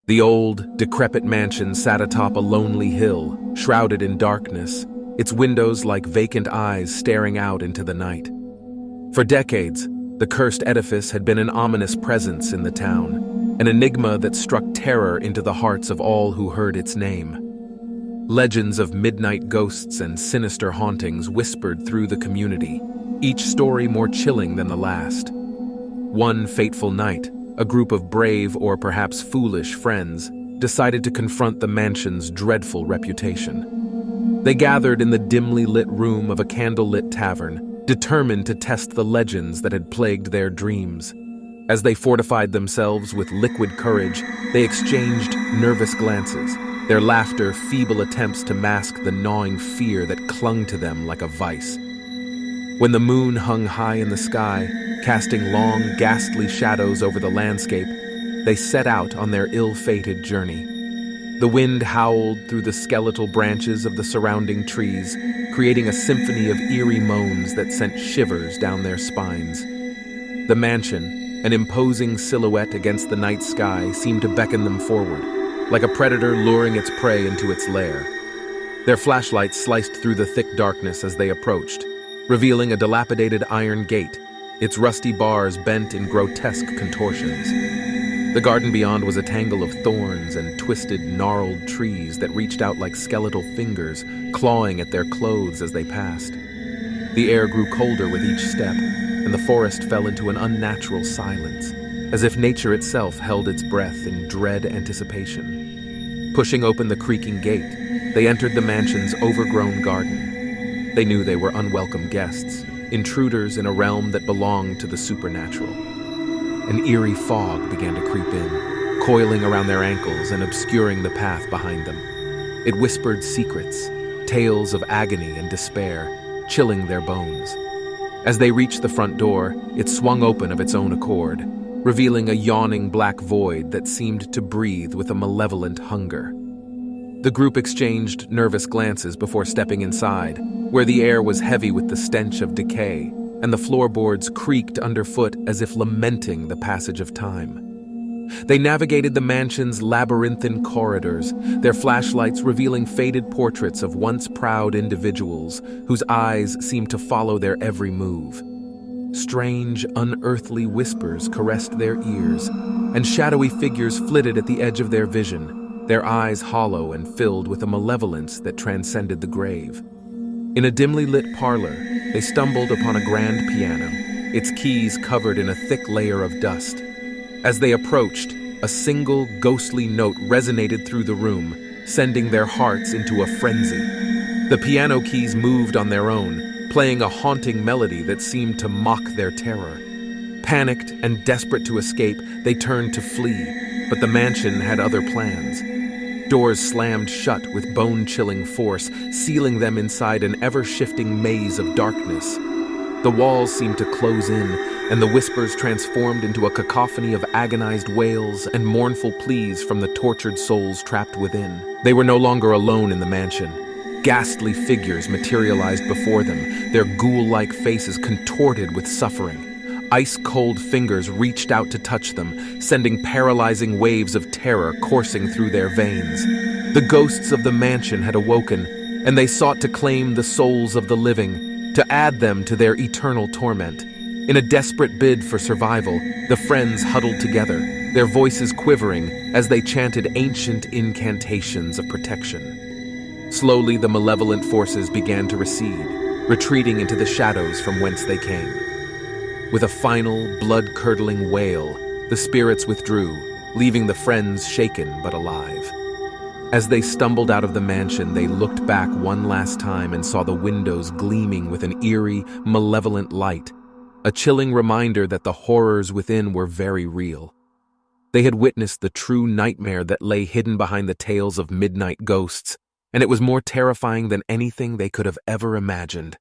The old, decrepit mansion sat atop a lonely hill, shrouded in darkness, its windows like vacant eyes staring out into the night. For decades, the cursed edifice had been an ominous presence in the town, an enigma that struck terror into the hearts of all who heard its name. Legends of midnight ghosts and sinister hauntings whispered through the community, each story more chilling than the last. One fateful night, a group of brave or perhaps foolish friends decided to confront the mansion's dreadful reputation. They gathered in the dimly lit room of a candlelit tavern, determined to test the legends that had plagued their dreams. As they fortified themselves with liquid courage, they exchanged nervous glances, their laughter feeble attempts to mask the gnawing fear that clung to them like a vice. When the moon hung high in the sky, casting long, ghastly shadows over the landscape, they set out on their ill-fated journey. The wind howled through the skeletal branches of the surrounding trees, creating a symphony of eerie moans that sent shivers down their spines. The mansion, an imposing silhouette against the night sky, seemed to beckon them forward, like a predator luring its prey into its lair. Their flashlights sliced through the thick darkness as they approached, revealing a dilapidated iron gate, its rusty bars bent in grotesque contortions. The garden beyond was a tangle of thorns and twisted, gnarled trees that reached out like skeletal fingers, clawing at their clothes as they passed. The air grew colder with each step, and the forest fell into an unnatural silence, as if nature itself held its breath in dread anticipation. Pushing open the creaking gate, they entered the mansion's overgrown garden. They knew they were unwelcome guests, intruders in a realm that belonged to the supernatural. An eerie fog began to creep in, coiling around their ankles and obscuring the path behind them. It whispered secrets, tales of agony and despair, chilling their bones. As they reached the front door, it swung open of its own accord, revealing a yawning black void that seemed to breathe with a malevolent hunger. The group exchanged nervous glances before stepping inside, where the air was heavy with the stench of decay, and the floorboards creaked underfoot as if lamenting the passage of time. They navigated the mansion's labyrinthine corridors, their flashlights revealing faded portraits of once proud individuals whose eyes seemed to follow their every move. Strange, unearthly whispers caressed their ears, and shadowy figures flitted at the edge of their vision, their eyes hollow and filled with a malevolence that transcended the grave. In a dimly lit parlor, they stumbled upon a grand piano, its keys covered in a thick layer of dust. As they approached, a single ghostly note resonated through the room, sending their hearts into a frenzy. The piano keys moved on their own, playing a haunting melody that seemed to mock their terror. Panicked and desperate to escape, they turned to flee, but the mansion had other plans. Doors slammed shut with bone-chilling force, sealing them inside an ever-shifting maze of darkness. The walls seemed to close in, and the whispers transformed into a cacophony of agonized wails and mournful pleas from the tortured souls trapped within. They were no longer alone in the mansion. Ghastly figures materialized before them, their ghoul-like faces contorted with suffering. Ice-cold fingers reached out to touch them, sending paralyzing waves of terror coursing through their veins. The ghosts of the mansion had awoken, and they sought to claim the souls of the living, to add them to their eternal torment. In a desperate bid for survival, the friends huddled together, their voices quivering as they chanted ancient incantations of protection. Slowly, the malevolent forces began to recede, retreating into the shadows from whence they came. With a final, blood-curdling wail, the spirits withdrew, leaving the friends shaken but alive. As they stumbled out of the mansion, they looked back one last time and saw the windows gleaming with an eerie, malevolent light, a chilling reminder that the horrors within were very real. They had witnessed the true nightmare that lay hidden behind the tales of midnight ghosts, and it was more terrifying than anything they could have ever imagined.